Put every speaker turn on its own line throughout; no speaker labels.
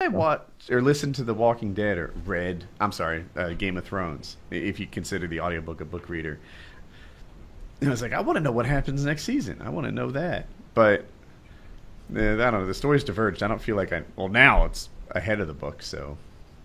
I watched or listened to The Walking Dead or Game of Thrones, if you consider the audiobook a book reader. And I was like, I want to know what happens next season. I want to know that. But I don't know. The story's diverged. I don't feel like now it's ahead of the book, so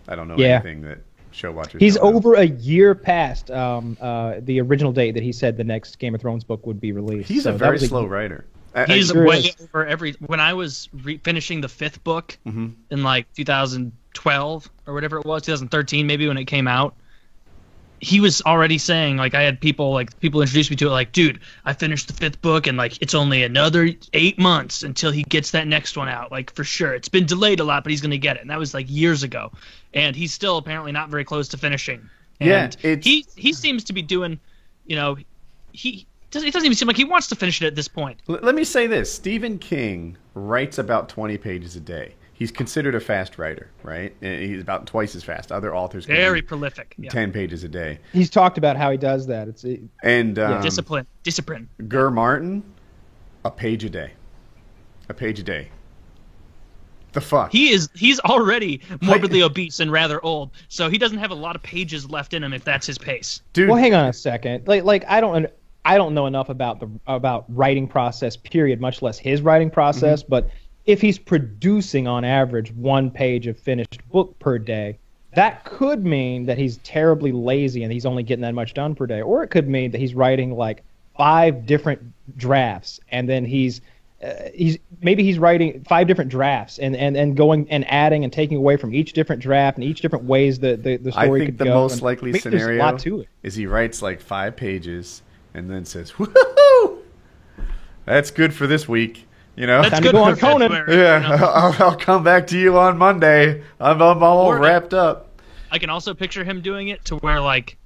I don't know anything that show watchers.
He's over a year past the original date that he said the next Game of Thrones book would be released.
He's a very slow writer.
He's way over every. When I was finishing the 5th book in like 2012 or whatever it was, 2013 maybe when it came out, he was already saying, like, I had people introduce me to it, like, dude, I finished the 5th book and like it's only another 8 months until he gets that next one out, like for sure. It's been delayed a lot, but he's gonna get it, and that was like years ago, and he's still apparently not very close to finishing. And he seems to be doing, you know, it doesn't even seem like he wants to finish it at this point.
Let me say this. Stephen King writes about 20 pages a day. He's considered a fast writer, right? He's about twice as fast. Other authors can
very prolific.
10 pages a day.
He's talked about how he does that.
Discipline.
Gur Martin, a page a day. A page a day. The fuck?
He's already morbidly obese and rather old, so he doesn't have a lot of pages left in him if that's his pace.
Dude. Well, hang on a second. Like I don't know enough about writing process, period, much less his writing process, but if he's producing on average 1 page of finished book per day, that could mean that he's terribly lazy and he's only getting that much done per day. Or it could mean that he's writing like 5 different drafts, and then he's writing 5 different drafts and going and adding and taking away from each different draft and each different ways the story could go.
I think the most likely scenario
is
he writes like 5 pages and then says, "Woohoo! That's good for this week." You know,
that's good for Conan.
Yeah, you know? I'll come back to you on Monday. I'm all wrapped up.
I can also picture him doing it to where like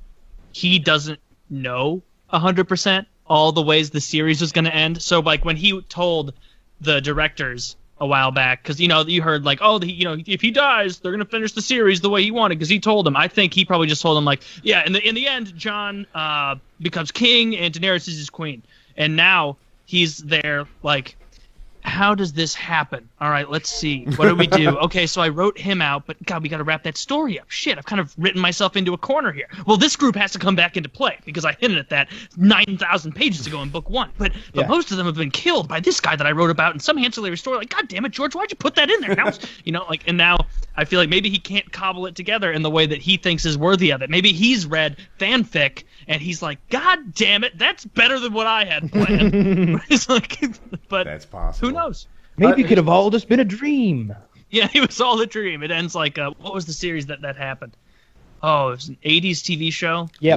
he doesn't know 100% all the ways the series was going to end. So like when he told the directors a while back, because you heard like, if he dies, they're going to finish the series the way he wanted, because he told them. I think he probably just told them like, in the end, Jon becomes king and Daenerys is his queen, and now he's there like, how does this happen? All right, let's see. What do we do? Okay, so I wrote him out, but God, we got to wrap that story up. Shit, I've kind of written myself into a corner here. Well, this group has to come back into play because I hinted at that 9,000 pages ago in book 1. But most of them have been killed by this guy that I wrote about in some ancillary story. Like, God damn it, George, why'd you put that in there? Now, and now I feel like maybe he can't cobble it together in the way that he thinks is worthy of it. Maybe he's read fanfic and he's like, God damn it, that's better than what I had planned. It's like, but
that's possible.
Who knows?
Maybe it could have all just been a dream.
Yeah, it was all a dream. It ends like, what was the series that happened? Oh, it was an 80s TV show?
Yeah.